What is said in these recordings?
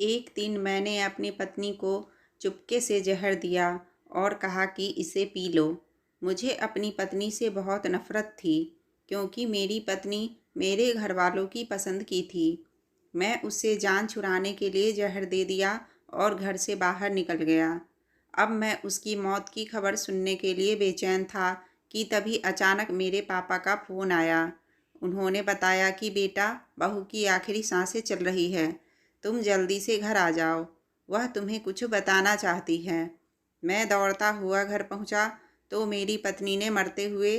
एक दिन मैंने अपनी पत्नी को चुपके से जहर दिया और कहा कि इसे पी लो। मुझे अपनी पत्नी से बहुत नफ़रत थी क्योंकि मेरी पत्नी मेरे घर वालों की पसंद की थी। मैं उससे जान छुड़ाने के लिए जहर दे दिया और घर से बाहर निकल गया। अब मैं उसकी मौत की खबर सुनने के लिए बेचैन था कि तभी अचानक मेरे पापा का फ़ोन आया। उन्होंने बताया कि बेटा, बहू की आखिरी सांसें चल रही है, तुम जल्दी से घर आ जाओ, वह तुम्हें कुछ बताना चाहती है। मैं दौड़ता हुआ घर पहुंचा तो मेरी पत्नी ने मरते हुए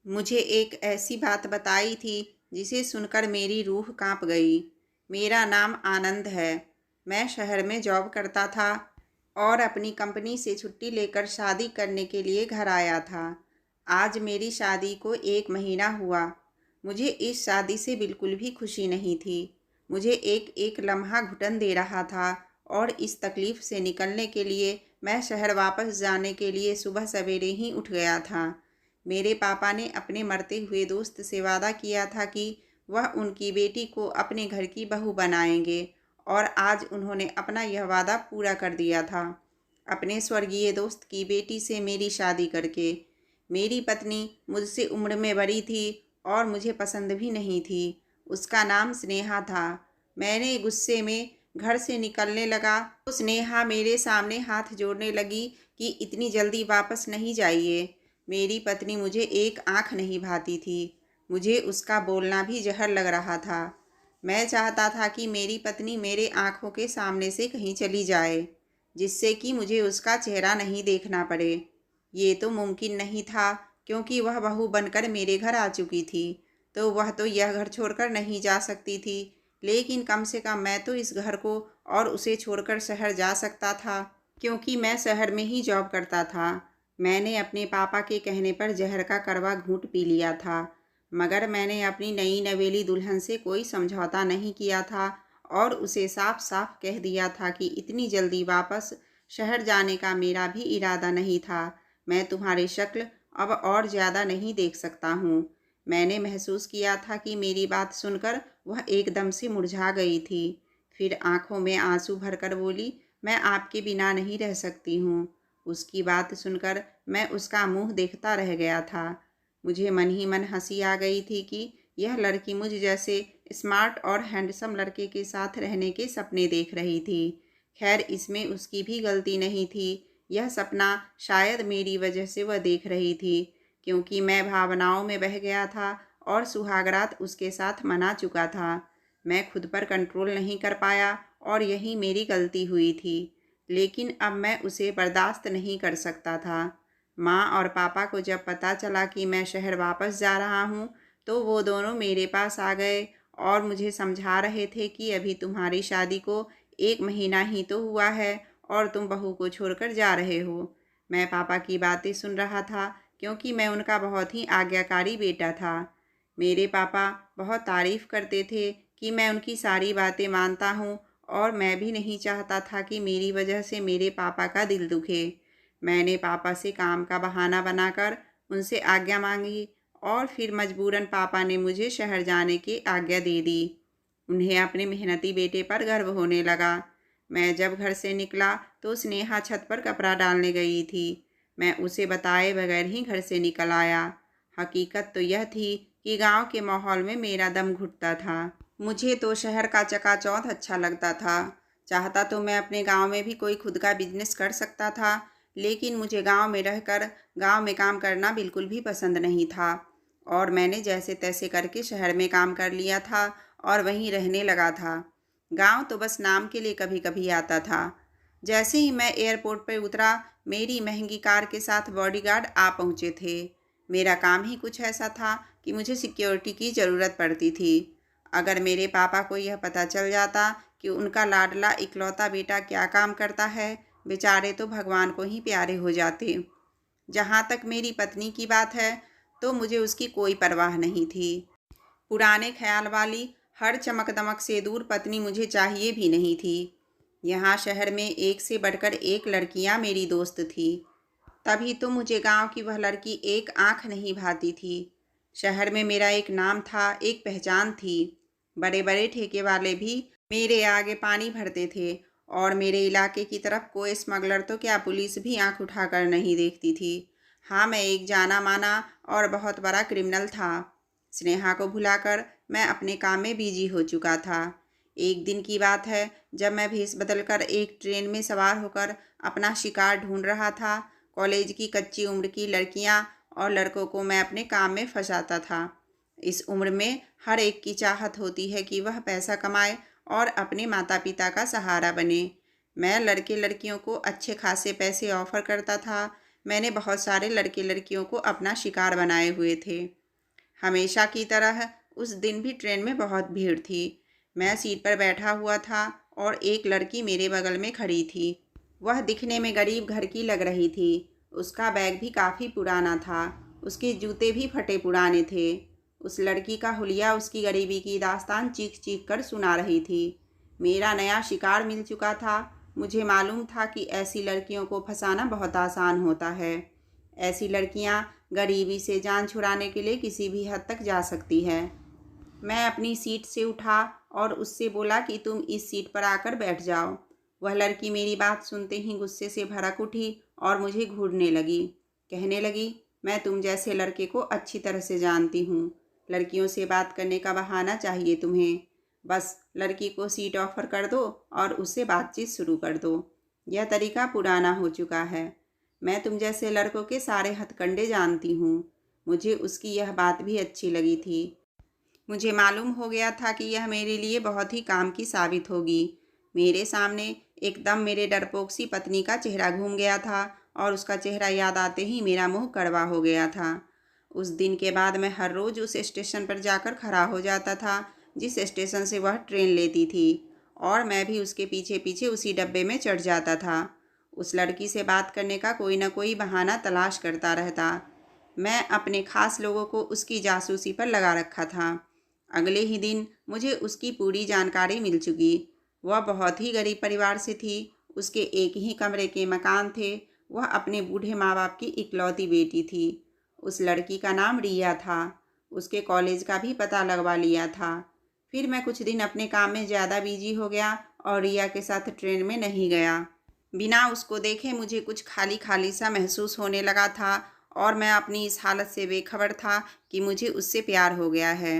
मुझे एक ऐसी बात बताई थी जिसे सुनकर मेरी रूह कांप गई। मेरा नाम आनंद है। मैं शहर में जॉब करता था और अपनी कंपनी से छुट्टी लेकर शादी करने के लिए घर आया था। आज मेरी शादी को 1 महीना हुआ। मुझे इस शादी से बिल्कुल भी खुशी नहीं थी। मुझे एक एक लम्हा घुटन दे रहा था और इस तकलीफ़ से निकलने के लिए मैं शहर वापस जाने के लिए सुबह सवेरे ही उठ गया था। मेरे पापा ने अपने मरते हुए दोस्त से वादा किया था कि वह उनकी बेटी को अपने घर की बहू बनाएंगे और आज उन्होंने अपना यह वादा पूरा कर दिया था, अपने स्वर्गीय दोस्त की बेटी से मेरी शादी करके। मेरी पत्नी मुझसे उम्र में बड़ी थी और मुझे पसंद भी नहीं थी। उसका नाम स्नेहा था। मैंने गुस्से में घर से निकलने लगा तो स्नेहा मेरे सामने हाथ जोड़ने लगी कि इतनी जल्दी वापस नहीं जाइए। मेरी पत्नी मुझे एक आँख नहीं भाती थी। मुझे उसका बोलना भी जहर लग रहा था। मैं चाहता था कि मेरी पत्नी मेरे आँखों के सामने से कहीं चली जाए, जिससे कि मुझे उसका चेहरा नहीं देखना पड़े। ये तो मुमकिन नहीं था क्योंकि वह बहू बनकर मेरे घर आ चुकी थी, तो वह तो यह घर छोड़कर नहीं जा सकती थी। लेकिन कम से कम मैं तो इस घर को और उसे छोड़कर शहर जा सकता था, क्योंकि मैं शहर में ही जॉब करता था। मैंने अपने पापा के कहने पर जहर का कड़वा घूंट पी लिया था, मगर मैंने अपनी नई नवेली दुल्हन से कोई समझौता नहीं किया था और उसे साफ साफ कह दिया था कि इतनी जल्दी वापस शहर जाने का मेरा भी इरादा नहीं था। मैं तुम्हारी शक्ल अब और ज़्यादा नहीं देख सकता हूँ। मैंने महसूस किया था कि मेरी बात सुनकर वह एकदम से मुरझा गई थी। फिर आंखों में आंसू भरकर बोली, मैं आपके बिना नहीं रह सकती हूँ। उसकी बात सुनकर मैं उसका मुंह देखता रह गया था। मुझे मन ही मन हंसी आ गई थी कि यह लड़की मुझ जैसे स्मार्ट और हैंडसम लड़के के साथ रहने के सपने देख रही थी। खैर, इसमें उसकी भी गलती नहीं थी। यह सपना शायद मेरी वजह से वह देख रही थी, क्योंकि मैं भावनाओं में बह गया था और सुहागरात उसके साथ मना चुका था। मैं खुद पर कंट्रोल नहीं कर पाया और यही मेरी गलती हुई थी। लेकिन अब मैं उसे बर्दाश्त नहीं कर सकता था। माँ और पापा को जब पता चला कि मैं शहर वापस जा रहा हूँ, तो वो दोनों मेरे पास आ गए और मुझे समझा रहे थे कि अभी तुम्हारी शादी को 1 महीना ही तो हुआ है और तुम बहू को छोड़कर जा रहे हो। मैं पापा की बातें सुन रहा था क्योंकि मैं उनका बहुत ही आज्ञाकारी बेटा था। मेरे पापा बहुत तारीफ़ करते थे कि मैं उनकी सारी बातें मानता हूँ और मैं भी नहीं चाहता था कि मेरी वजह से मेरे पापा का दिल दुखे। मैंने पापा से काम का बहाना बनाकर उनसे आज्ञा मांगी और फिर मजबूरन पापा ने मुझे शहर जाने की आज्ञा दे दी। उन्हें अपने मेहनती बेटे पर गर्व होने लगा। मैं जब घर से निकला तो स्नेहा छत पर कपड़ा डालने गई थी। मैं उसे बताए बगैर ही घर से निकल आया। हकीकत तो यह थी कि गांव के माहौल में मेरा दम घुटता था। मुझे तो शहर का चकाचौंध अच्छा लगता था। चाहता तो मैं अपने गांव में भी कोई खुद का बिजनेस कर सकता था, लेकिन मुझे गांव में रहकर गांव में काम करना बिल्कुल भी पसंद नहीं था और मैंने जैसे तैसे करके शहर में काम कर लिया था और वहीं रहने लगा था। गांव तो बस नाम के लिए कभी कभी आता था। जैसे ही मैं एयरपोर्ट पर उतरा, मेरी महंगी कार के साथ बॉडीगार्ड आ पहुंचे थे। मेरा काम ही कुछ ऐसा था कि मुझे सिक्योरिटी की ज़रूरत पड़ती थी। अगर मेरे पापा को यह पता चल जाता कि उनका लाडला इकलौता बेटा क्या काम करता है, बेचारे तो भगवान को ही प्यारे हो जाते। जहाँ तक मेरी पत्नी की बात है, तो मुझे उसकी कोई परवाह नहीं थी। पुराने ख्याल वाली हर चमक दमक से दूर पत्नी मुझे चाहिए भी नहीं थी। यहाँ शहर में एक से बढ़कर एक लड़कियाँ मेरी दोस्त थी। तभी तो मुझे गांव की वह लड़की एक आंख नहीं भाती थी। शहर में मेरा एक नाम था, एक पहचान थी। बड़े बड़े ठेके वाले भी मेरे आगे पानी भरते थे और मेरे इलाके की तरफ कोई स्मगलर तो क्या पुलिस भी आंख उठाकर नहीं देखती थी। हाँ, मैं एक जाना माना और बहुत बड़ा क्रिमिनल था। स्नेहा को भुलाकर मैं अपने काम में बिजी हो चुका था। एक दिन की बात है, जब मैं भेष बदलकर एक ट्रेन में सवार होकर अपना शिकार ढूंढ रहा था। कॉलेज की कच्ची उम्र की लड़कियां और लड़कों को मैं अपने काम में फंसाता था। इस उम्र में हर एक की चाहत होती है कि वह पैसा कमाए और अपने माता पिता का सहारा बने। मैं लड़के लड़कियों को अच्छे खासे पैसे ऑफर करता था। मैंने बहुत सारे लड़के लड़कियों को अपना शिकार बनाए हुए थे। हमेशा की तरह उस दिन भी ट्रेन में बहुत भीड़ थी। मैं सीट पर बैठा हुआ था और एक लड़की मेरे बगल में खड़ी थी। वह दिखने में गरीब घर की लग रही थी। उसका बैग भी काफ़ी पुराना था। उसके जूते भी फटे पुराने थे। उस लड़की का हुलिया उसकी गरीबी की दास्तान चीख चीख कर सुना रही थी। मेरा नया शिकार मिल चुका था। मुझे मालूम था कि ऐसी लड़कियों को फंसाना बहुत आसान होता है। ऐसी लड़कियां गरीबी से जान छुड़ाने के लिए किसी भी हद तक जा सकती है। मैं अपनी सीट से उठा और उससे बोला कि तुम इस सीट पर आकर बैठ जाओ। वह लड़की मेरी बात सुनते ही गुस्से से भड़क उठी और मुझे घूरने लगी। कहने लगी, मैं तुम जैसे लड़के को अच्छी तरह से जानती हूँ। लड़कियों से बात करने का बहाना चाहिए तुम्हें। बस लड़की को सीट ऑफर कर दो और उससे बातचीत शुरू कर दो। यह तरीका पुराना हो चुका है। मैं तुम जैसे लड़कों के सारे हथकंडे जानती हूँ। मुझे उसकी यह बात भी अच्छी लगी थी। मुझे मालूम हो गया था कि यह मेरे लिए बहुत ही काम की साबित होगी। मेरे सामने एकदम मेरे डरपोक सी पत्नी का चेहरा घूम गया था और उसका चेहरा याद आते ही मेरा मुंह कड़वा हो गया था। उस दिन के बाद मैं हर रोज़ उस स्टेशन पर जाकर खड़ा हो जाता था जिस स्टेशन से वह ट्रेन लेती थी, और मैं भी उसके पीछे पीछे उसी डब्बे में चढ़ जाता था। उस लड़की से बात करने का कोई ना कोई बहाना तलाश करता रहता। मैं अपने खास लोगों को उसकी जासूसी पर लगा रखा था। अगले ही दिन मुझे उसकी पूरी जानकारी मिल चुकी। वह बहुत ही गरीब परिवार से थी। उसके एक ही कमरे के मकान थे। वह अपने बूढ़े माँ बाप की इकलौती बेटी थी। उस लड़की का नाम रिया था। उसके कॉलेज का भी पता लगवा लिया था। फिर मैं कुछ दिन अपने काम में ज़्यादा बिजी हो गया और रिया के साथ ट्रेन में नहीं गया। बिना उसको देखे मुझे कुछ खाली खाली सा महसूस होने लगा था और मैं अपनी इस हालत से बेखबर था कि मुझे उससे प्यार हो गया है।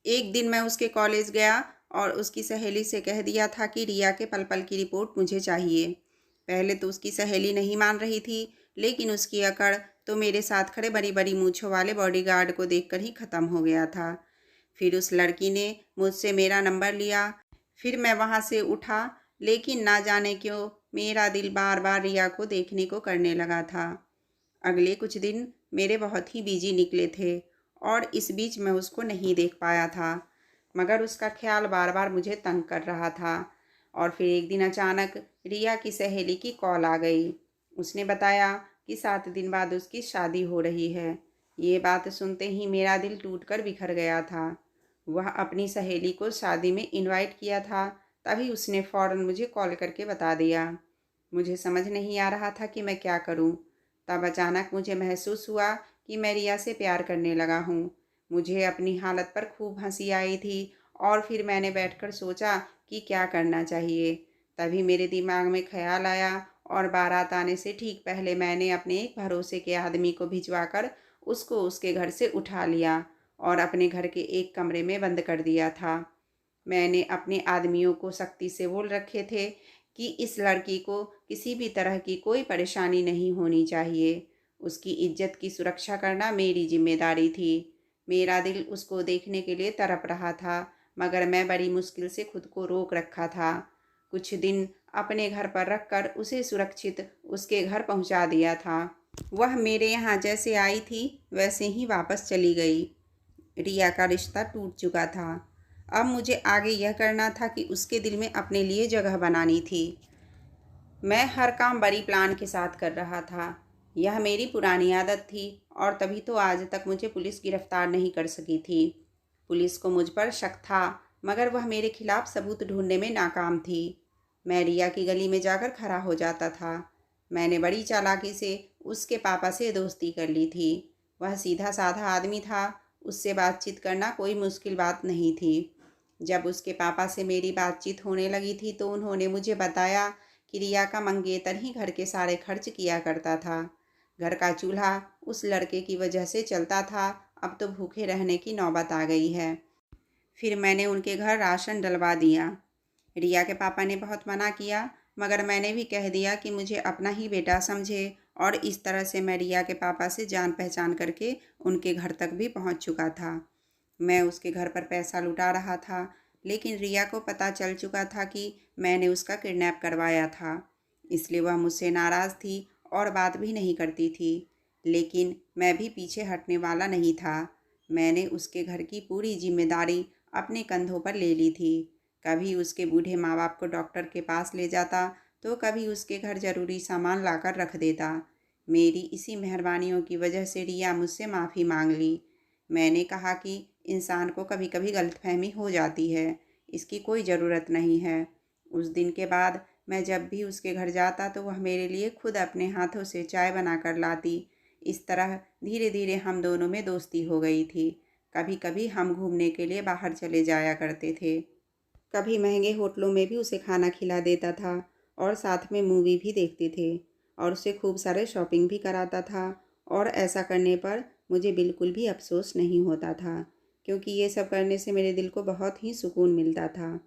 एक दिन मैं उसके कॉलेज गया और उसकी सहेली से कह दिया था कि रिया के पल पल की रिपोर्ट मुझे चाहिए। पहले तो उसकी सहेली नहीं मान रही थी, लेकिन उसकी अकड़ तो मेरे साथ खड़े बड़ी बड़ी मूंछों वाले बॉडीगार्ड को देखकर ही ख़त्म हो गया था। फिर उस लड़की ने मुझसे मेरा नंबर लिया। फिर मैं वहाँ से उठा, लेकिन ना जाने क्यों मेरा दिल बार बार रिया को देखने को करने लगा था। अगले कुछ दिन मेरे बहुत ही बिजी निकले थे और इस बीच मैं उसको नहीं देख पाया था, मगर उसका ख्याल बार बार मुझे तंग कर रहा था। और फिर एक दिन अचानक रिया की सहेली की कॉल आ गई। उसने बताया कि 7 दिन बाद उसकी शादी हो रही है। ये बात सुनते ही मेरा दिल टूटकर बिखर गया था। वह अपनी सहेली को शादी में इनवाइट किया था, तभी उसने फ़ौरन मुझे कॉल करके बता दिया। मुझे समझ नहीं आ रहा था कि मैं क्या करूं। तब अचानक मुझे महसूस हुआ कि मैं रिया से प्यार करने लगा हूँ। मुझे अपनी हालत पर खूब हंसी आई थी और फिर मैंने बैठकर सोचा कि क्या करना चाहिए। तभी मेरे दिमाग में ख्याल आया और बारात आने से ठीक पहले मैंने अपने एक भरोसे के आदमी को भिजवाकर उसको उसके घर से उठा लिया और अपने घर के एक कमरे में बंद कर दिया था। मैंने अपने आदमियों को सख्ती से बोल रखे थे कि इस लड़की को किसी भी तरह की कोई परेशानी नहीं होनी चाहिए। उसकी इज्जत की सुरक्षा करना मेरी जिम्मेदारी थी। मेरा दिल उसको देखने के लिए तड़प रहा था, मगर मैं बड़ी मुश्किल से खुद को रोक रखा था। कुछ दिन अपने घर पर रखकर उसे सुरक्षित उसके घर पहुंचा दिया था। वह मेरे यहाँ जैसे आई थी वैसे ही वापस चली गई। रिया का रिश्ता टूट चुका था। अब मुझे आगे यह करना था कि उसके दिल में अपने लिए जगह बनानी थी। मैं हर काम बड़ी प्लान के साथ कर रहा था। यह मेरी पुरानी आदत थी और तभी तो आज तक मुझे पुलिस गिरफ्तार नहीं कर सकी थी। पुलिस को मुझ पर शक था, मगर वह मेरे खिलाफ सबूत ढूंढने में नाकाम थी। मैं रिया की गली में जाकर खड़ा हो जाता था। मैंने बड़ी चालाकी से उसके पापा से दोस्ती कर ली थी। वह सीधा साधा आदमी था। उससे बातचीत करना कोई मुश्किल बात नहीं थी। जब उसके पापा से मेरी बातचीत होने लगी थी तो उन्होंने मुझे बताया कि रिया का मंगेतर ही घर के सारे खर्च किया करता था। घर का चूल्हा उस लड़के की वजह से चलता था, अब तो भूखे रहने की नौबत आ गई है। फिर मैंने उनके घर राशन डलवा दिया। रिया के पापा ने बहुत मना किया, मगर मैंने भी कह दिया कि मुझे अपना ही बेटा समझे, और इस तरह से मैं रिया के पापा से जान पहचान करके उनके घर तक भी पहुंच चुका था। मैं उसके घर पर पैसा लुटा रहा था, लेकिन रिया को पता चल चुका था कि मैंने उसका किडनैप करवाया था। इसलिए वह मुझसे नाराज़ थी और बात भी नहीं करती थी। लेकिन मैं भी पीछे हटने वाला नहीं था। मैंने उसके घर की पूरी जिम्मेदारी अपने कंधों पर ले ली थी। कभी उसके बूढ़े माँ बाप को डॉक्टर के पास ले जाता, तो कभी उसके घर ज़रूरी सामान लाकर रख देता। मेरी इसी मेहरबानियों की वजह से रिया मुझसे माफ़ी मांग ली। मैंने कहा कि इंसान को कभी कभी गलतफहमी हो जाती है, इसकी कोई ज़रूरत नहीं है। उस दिन के बाद मैं जब भी उसके घर जाता तो वह मेरे लिए खुद अपने हाथों से चाय बना कर लाती। इस तरह धीरे धीरे हम दोनों में दोस्ती हो गई थी। कभी कभी हम घूमने के लिए बाहर चले जाया करते थे। कभी महंगे होटलों में भी उसे खाना खिला देता था और साथ में मूवी भी देखते थे, और उसे खूब सारे शॉपिंग भी कराता था। और ऐसा करने पर मुझे बिल्कुल भी अफसोस नहीं होता था, क्योंकि ये सब करने से मेरे दिल को बहुत ही सुकून मिलता था।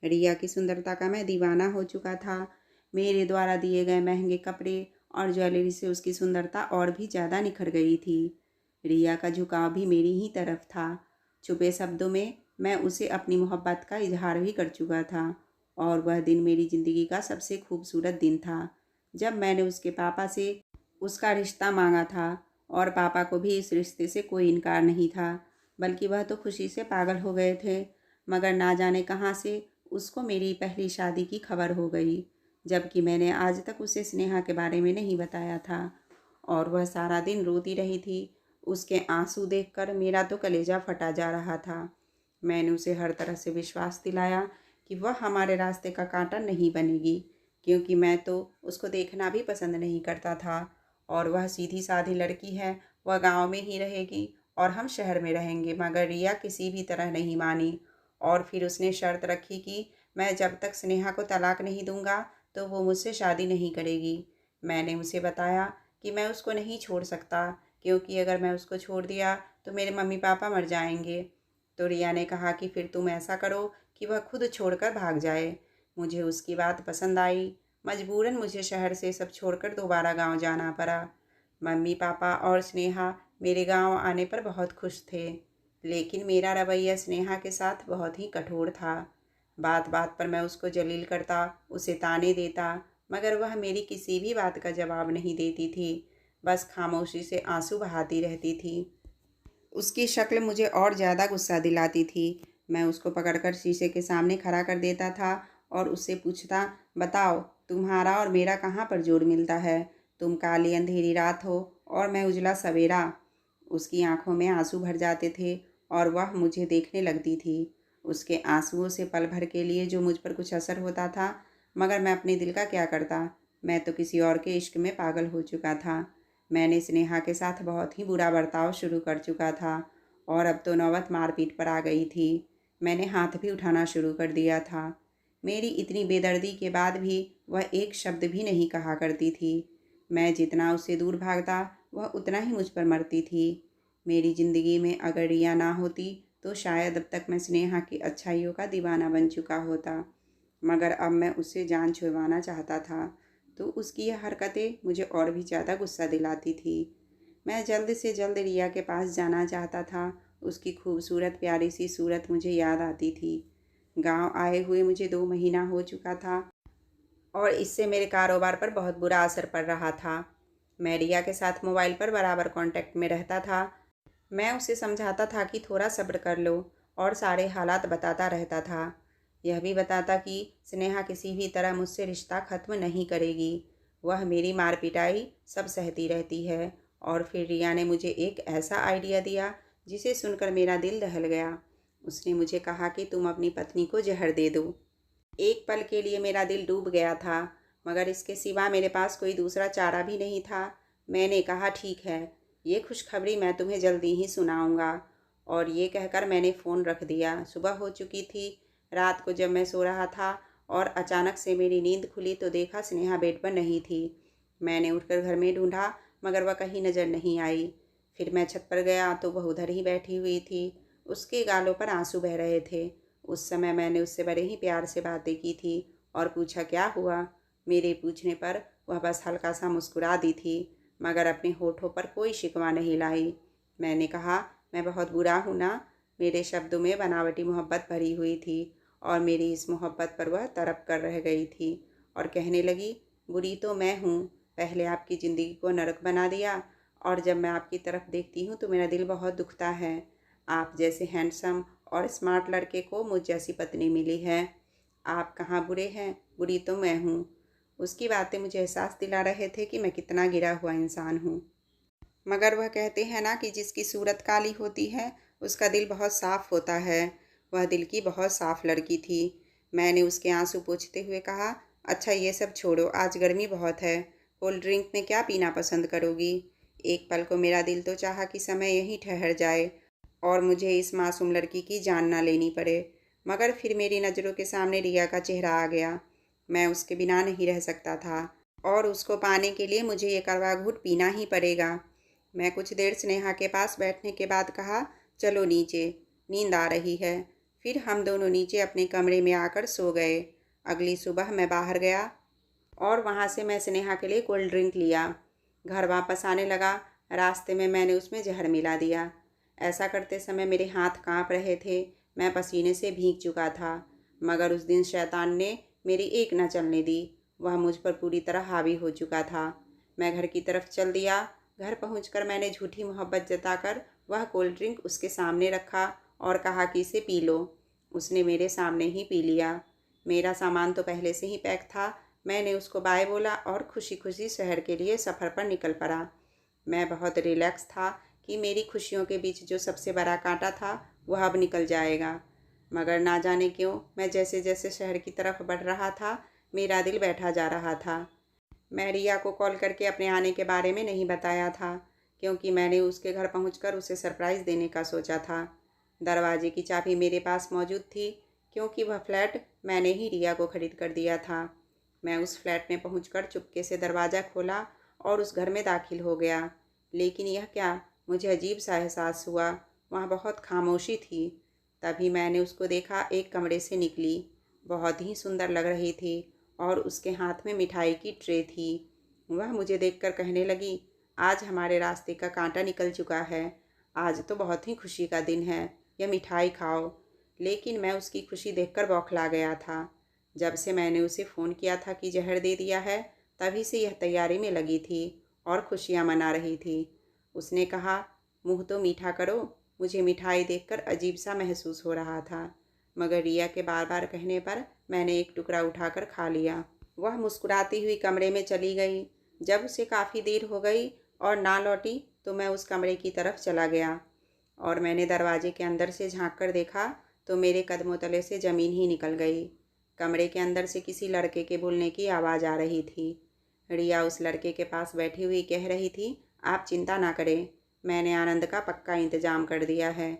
रिया की सुंदरता का मैं दीवाना हो चुका था। मेरे द्वारा दिए गए महंगे कपड़े और ज्वेलरी से उसकी सुंदरता और भी ज़्यादा निखर गई थी। रिया का झुकाव भी मेरी ही तरफ था। छुपे शब्दों में मैं उसे अपनी मोहब्बत का इजहार भी कर चुका था, और वह दिन मेरी ज़िंदगी का सबसे खूबसूरत दिन था, जब मैंने उसके पापा से उसका रिश्ता मांगा था। और पापा को भी इस रिश्ते से कोई इनकार नहीं था, बल्कि वह तो खुशी से पागल हो गए थे। मगर ना जाने कहाँ से उसको मेरी पहली शादी की खबर हो गई, जबकि मैंने आज तक उसे स्नेहा के बारे में नहीं बताया था। और वह सारा दिन रोती रही थी। उसके आंसू देखकर मेरा तो कलेजा फटा जा रहा था। मैंने उसे हर तरह से विश्वास दिलाया कि वह हमारे रास्ते का कांटा नहीं बनेगी, क्योंकि मैं तो उसको देखना भी पसंद नहीं करता था। और वह सीधी साधी लड़की है, वह गांव में ही रहेगी और हम शहर में रहेंगे। मगर रिया किसी भी तरह नहीं मानी, और फिर उसने शर्त रखी कि मैं जब तक स्नेहा को तलाक नहीं दूंगा तो वो मुझसे शादी नहीं करेगी। मैंने उसे बताया कि मैं उसको नहीं छोड़ सकता, क्योंकि अगर मैं उसको छोड़ दिया तो मेरे मम्मी पापा मर जाएंगे। तो रिया ने कहा कि फिर तुम ऐसा करो कि वह खुद छोड़कर भाग जाए। मुझे उसकी बात पसंद आई। मजबूरन मुझे शहर से सब छोड़कर दोबारा गांव जाना पड़ा। मम्मी पापा और स्नेहा मेरे गांव आने पर बहुत खुश थे, लेकिन मेरा रवैया स्नेहा के साथ बहुत ही कठोर था। बात बात पर मैं उसको जलील करता, उसे ताने देता, मगर वह मेरी किसी भी बात का जवाब नहीं देती थी, बस खामोशी से आंसू बहाती रहती थी। उसकी शक्ल मुझे और ज़्यादा गुस्सा दिलाती थी। मैं उसको पकड़कर शीशे के सामने खड़ा कर देता था और उससे पूछता, बताओ तुम्हारा और मेरा कहाँ पर जोड़ मिलता है? तुम काली अंधेरी रात हो और मैं उजला सवेरा। उसकी आंखों में आंसू भर जाते थे और वह मुझे देखने लगती थी। उसके आंसुओं से पल भर के लिए जो मुझ पर कुछ असर होता था, मगर मैं अपने दिल का क्या करता। मैं तो किसी और के इश्क में पागल हो चुका था। मैंने स्नेहा के साथ बहुत ही बुरा बर्ताव शुरू कर चुका था, और अब तो नौबत मारपीट पर आ गई थी। मैंने हाथ भी उठाना शुरू कर दिया था। मेरी इतनी बेदर्दी के बाद भी वह एक शब्द भी नहीं कहा करती थी। मैं जितना उससे दूर भागता वह उतना ही मुझ पर मरती थी। मेरी ज़िंदगी में अगर रिया ना होती तो शायद अब तक मैं स्नेहा की अच्छाइयों का दीवाना बन चुका होता। मगर अब मैं उससे जान छुड़वाना चाहता था, तो उसकी यह हरकतें मुझे और भी ज़्यादा गुस्सा दिलाती थी। मैं जल्द से जल्द रिया के पास जाना चाहता था। उसकी खूबसूरत प्यारी सी सूरत मुझे याद आती थी। गांव आए हुए मुझे 2 महीना हो चुका था, और इससे मेरे कारोबार पर बहुत बुरा असर पड़ रहा था। मैं रिया के साथ मोबाइल पर बराबर कांटेक्ट में रहता था। मैं उसे समझाता था कि थोड़ा सब्र कर लो, और सारे हालात बताता रहता था। यह भी बताता कि स्नेहा किसी भी तरह मुझसे रिश्ता ख़त्म नहीं करेगी। वह मेरी मार पिटाई सब सहती रहती है। और फिर रिया ने मुझे एक ऐसा आइडिया दिया जिसे सुनकर मेरा दिल दहल गया। उसने मुझे कहा कि तुम अपनी पत्नी को जहर दे दो। एक पल के लिए मेरा दिल डूब गया था, मगर इसके सिवा मेरे पास कोई दूसरा चारा भी नहीं था। मैंने कहा, ठीक है, ये खुशखबरी मैं तुम्हें जल्दी ही सुनाऊंगा। और ये कहकर मैंने फ़ोन रख दिया। सुबह हो चुकी थी। रात को जब मैं सो रहा था और अचानक से मेरी नींद खुली तो देखा स्नेहा बेड पर नहीं थी। मैंने उठकर घर में ढूंढा मगर वह कहीं नज़र नहीं आई। फिर मैं छत पर गया तो वह उधर ही बैठी हुई थी। उसके गालों पर आंसू बह रहे थे। उस समय मैंने उससे बड़े ही प्यार से बातें की थी और पूछा क्या हुआ। मेरे पूछने पर वह बस हल्का सा मुस्कुरा दी थी मगर अपने होठों पर कोई शिकवा नहीं लाई। मैंने कहा मैं बहुत बुरा हूँ ना। मेरे शब्दों में बनावटी मोहब्बत भरी हुई थी और मेरी इस मोहब्बत पर वह तड़प कर रह गई थी और कहने लगी बुरी तो मैं हूँ। पहले आपकी ज़िंदगी को नरक बना दिया और जब मैं आपकी तरफ देखती हूँ तो मेरा दिल बहुत दुखता है। आप जैसे हैंडसम और स्मार्ट लड़के को मुझ जैसी पत्नी मिली है। आप कहाँ बुरे हैं, बुरी तो मैं हूँ। उसकी बातें मुझे एहसास दिला रहे थे कि मैं कितना गिरा हुआ इंसान हूँ। मगर वह कहते हैं ना कि जिसकी सूरत काली होती है उसका दिल बहुत साफ़ होता है। वह दिल की बहुत साफ़ लड़की थी। मैंने उसके आंसू पोंछते हुए कहा अच्छा ये सब छोड़ो, आज गर्मी बहुत है, कोल्ड ड्रिंक में क्या पीना पसंद करोगी। एक पल को मेरा दिल तो चाहा कि समय यहीं ठहर जाए और मुझे इस मासूम लड़की की जान ना लेनी पड़े। मगर फिर मेरी नज़रों के सामने रिया का चेहरा आ गया। मैं उसके बिना नहीं रह सकता था और उसको पाने के लिए मुझे ये कड़वा घूंट पीना ही पड़ेगा। मैं कुछ देर स्नेहा के पास बैठने के बाद कहा चलो नीचे, नींद आ रही है। फिर हम दोनों नीचे अपने कमरे में आकर सो गए। अगली सुबह मैं बाहर गया और वहाँ से मैं स्नेहा के लिए कोल्ड ड्रिंक लिया। घर वापस आने लगा। रास्ते में मैंने उसमें जहर मिला दिया। ऐसा करते समय मेरे हाथ कांप रहे थे। मैं पसीने से भीग चुका था। मगर उस दिन शैतान ने मेरी एक न चलने दी। वह मुझ पर पूरी तरह हावी हो चुका था। मैं घर की तरफ चल दिया। घर पहुंचकर मैंने झूठी मोहब्बत जताकर वह कोल्ड ड्रिंक उसके सामने रखा और कहा कि इसे पी लो। उसने मेरे सामने ही पी लिया। मेरा सामान तो पहले से ही पैक था। मैंने उसको बाय बोला और खुशी खुशी शहर के लिए सफ़र पर निकल पड़ा। मैं बहुत रिलैक्स था कि मेरी खुशियों के बीच जो सबसे बड़ा कांटा था वह अब निकल जाएगा। मगर ना जाने क्यों मैं जैसे जैसे शहर की तरफ बढ़ रहा था मेरा दिल बैठा जा रहा था। मैं रिया को कॉल करके अपने आने के बारे में नहीं बताया था क्योंकि मैंने उसके घर पहुंचकर उसे सरप्राइज़ देने का सोचा था। दरवाजे की चाबी मेरे पास मौजूद थी क्योंकि वह फ्लैट मैंने ही रिया को खरीद कर दिया था। मैं उस फ्लैट में पहुंचकर चुपके से दरवाज़ा खोला और उस घर में दाखिल हो गया। लेकिन यह क्या, मुझे अजीब सा एहसास हुआ। वहाँ बहुत खामोशी थी। तभी मैंने उसको देखा, एक कमरे से निकली। बहुत ही सुंदर लग रही थी और उसके हाथ में मिठाई की ट्रे थी। वह मुझे देखकर कहने लगी आज हमारे रास्ते का कांटा निकल चुका है। आज तो बहुत ही खुशी का दिन है, यह मिठाई खाओ। लेकिन मैं उसकी खुशी देखकर बौखला गया था। जब से मैंने उसे फ़ोन किया था कि जहर दे दिया है तभी से यह तैयारी में लगी थी और खुशियाँ मना रही थी। उसने कहा मुँह तो मीठा करो। मुझे मिठाई देखकर अजीब सा महसूस हो रहा था मगर रिया के बार बार कहने पर मैंने एक टुकड़ा उठाकर खा लिया। वह मुस्कुराती हुई कमरे में चली गई। जब उसे काफ़ी देर हो गई और ना लौटी तो मैं उस कमरे की तरफ चला गया और मैंने दरवाजे के अंदर से झांक कर देखा तो मेरे कदमों तले से ज़मीन ही निकल गई। कमरे के अंदर से किसी लड़के के बोलने की आवाज़ आ रही थी। रिया उस लड़के के पास बैठी हुई कह रही थी आप चिंता ना करें, मैंने आनंद का पक्का इंतज़ाम कर दिया है।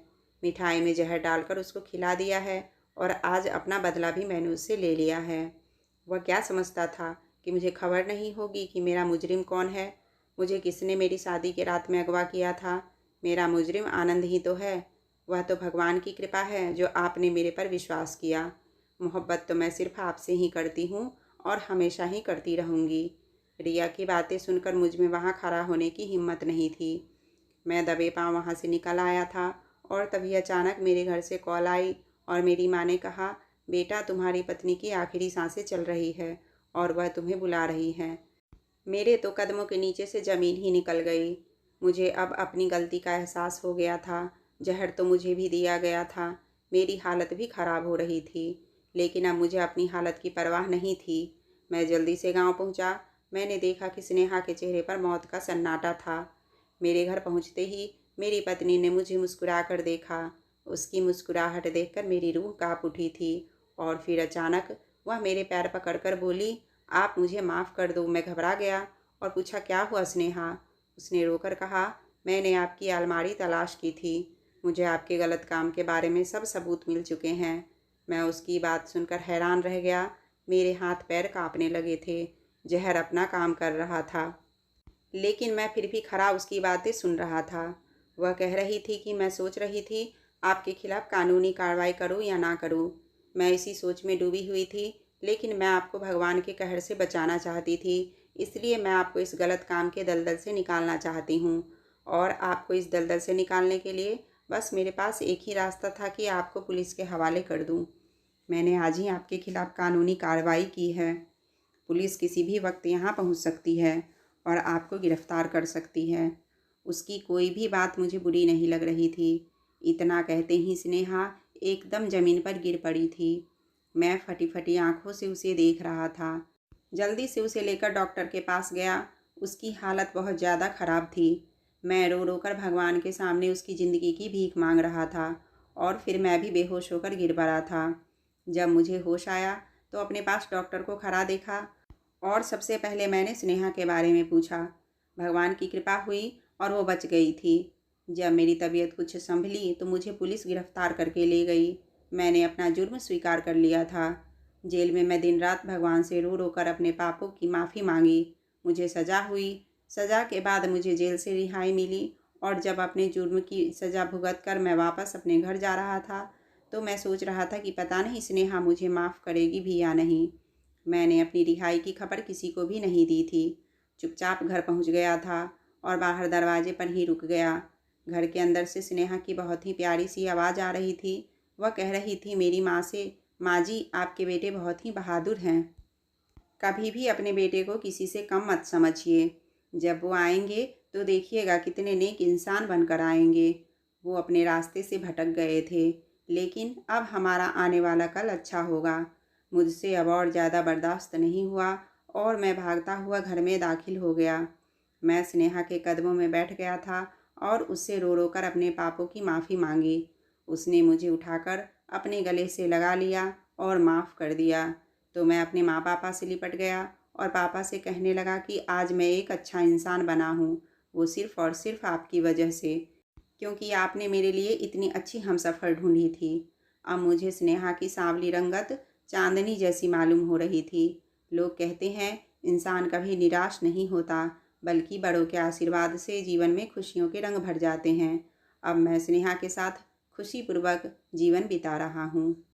मिठाई में जहर डालकर उसको खिला दिया है और आज अपना बदला भी मैंने उससे ले लिया है। वह क्या समझता था कि मुझे खबर नहीं होगी कि मेरा मुजरिम कौन है। मुझे किसने मेरी शादी की रात में अगवा किया था। मेरा मुजरिम आनंद ही तो है। वह तो भगवान की कृपा है जो आपने मेरे पर विश्वास किया। मोहब्बत तो मैं सिर्फ आपसे ही करती हूँ और हमेशा ही करती रहूँगी। रिया की बातें सुनकर मुझ में वहाँ खड़ा होने की हिम्मत नहीं थी। मैं दबे पाँव वहाँ से निकल आया था और तभी अचानक मेरे घर से कॉल आई और मेरी माँ ने कहा बेटा तुम्हारी पत्नी की आखिरी सांसें चल रही है और वह तुम्हें बुला रही है। मेरे तो कदमों के नीचे से ज़मीन ही निकल गई। मुझे अब अपनी गलती का एहसास हो गया था। जहर तो मुझे भी दिया गया था। मेरी हालत भी ख़राब हो रही थी लेकिन अब मुझे अपनी हालत की परवाह नहीं थी। मैं जल्दी से गांव पहुंचा। मैंने देखा कि स्नेहा के चेहरे पर मौत का सन्नाटा था। मेरे घर पहुंचते ही मेरी पत्नी ने मुझे मुस्कुरा कर देखा। उसकी मुस्कुराहट देखकर मेरी रूह काँप उठी थी और फिर अचानक वह मेरे पैर पकड़कर बोली आप मुझे माफ़ कर दो। मैं घबरा गया और पूछा क्या हुआ स्नेहा। उसने रोकर कहा मैंने आपकी अलमारी तलाश की थी। मुझे आपके गलत काम के बारे में सब सबूत मिल चुके हैं। मैं उसकी बात सुनकर हैरान रह गया। मेरे हाथ पैर कांपने लगे थे। जहर अपना काम कर रहा था, लेकिन मैं फिर भी खड़ा उसकी बातें सुन रहा था। वह कह रही थी कि मैं सोच रही थी आपके खिलाफ कानूनी कार्रवाई करूं या ना करूं। मैं इसी सोच में डूबी हुई थी, लेकिन मैं आपको भगवान के कहर से बचाना चाहती थी। इसलिए मैं आपको इस गलत काम के दलदल से निकालना चाहती हूँ। और आपको इस दलदल से निकालने के लिए बस मेरे पास एक ही रास्ता था कि आपको पुलिस के हवाले कर दूँ। मैंने आज ही आपके खिलाफ कानूनी कार्रवाई की है। पुलिस किसी भी वक्त यहाँ पहुँच सकती है और आपको गिरफ्तार कर सकती है। उसकी कोई भी बात मुझे बुरी नहीं लग रही थी। इतना कहते ही स्नेहा एकदम ज़मीन पर गिर पड़ी थी। मैं फटी फटी आंखों से उसे देख रहा था। जल्दी से उसे लेकर डॉक्टर के पास गया। उसकी हालत बहुत ज़्यादा ख़राब थी। मैं रो रो कर भगवान के सामने उसकी ज़िंदगी की भीख मांग रहा था और फिर मैं भी बेहोश होकर गिर पड़ा था। जब मुझे होश आया तो अपने पास डॉक्टर को खड़ा देखा और सबसे पहले मैंने स्नेहा के बारे में पूछा। भगवान की कृपा हुई और वो बच गई थी। जब मेरी तबीयत कुछ संभली तो मुझे पुलिस गिरफ्तार करके ले गई। मैंने अपना जुर्म स्वीकार कर लिया था। जेल में मैं दिन रात भगवान से रो रो कर अपने पापों की माफ़ी मांगी। मुझे सज़ा हुई। सज़ा के बाद मुझे जेल से रिहाई मिली और जब अपने जुर्म की सज़ा भुगत कर मैं वापस अपने घर जा रहा था तो मैं सोच रहा था कि पता नहीं स्नेहा मुझे माफ़ करेगी भी या नहीं। मैंने अपनी रिहाई की खबर किसी को भी नहीं दी थी। चुपचाप घर पहुंच गया था और बाहर दरवाजे पर ही रुक गया। घर के अंदर से स्नेहा की बहुत ही प्यारी सी आवाज़ आ रही थी। वह कह रही थी मेरी माँ से, माँ जी आपके बेटे बहुत ही बहादुर हैं। कभी भी अपने बेटे को किसी से कम मत समझिए। जब वो आएंगे तो देखिएगा कितने नेक इंसान बनकर आएंगे। वो अपने रास्ते से भटक गए थे, लेकिन अब हमारा आने वाला कल अच्छा होगा। मुझसे अब और ज़्यादा बर्दाश्त नहीं हुआ और मैं भागता हुआ घर में दाखिल हो गया। मैं स्नेहा के कदमों में बैठ गया था और उससे रो रो कर अपने पापों की माफ़ी मांगी। उसने मुझे उठाकर अपने गले से लगा लिया और माफ़ कर दिया। तो मैं अपने माँ पापा से लिपट गया और पापा से कहने लगा कि आज मैं एक अच्छा इंसान बना हूँ, वो सिर्फ़ और सिर्फ़ आपकी वजह से, क्योंकि आपने मेरे लिए इतनी अच्छी हमसफ़र ढूंढी थी। अब मुझे स्नेहा की सांवली रंगत चांदनी जैसी मालूम हो रही थी। लोग कहते हैं इंसान कभी निराश नहीं होता, बल्कि बड़ों के आशीर्वाद से जीवन में खुशियों के रंग भर जाते हैं। अब मैं स्नेहा के साथ खुशीपूर्वक जीवन बिता रहा हूँ।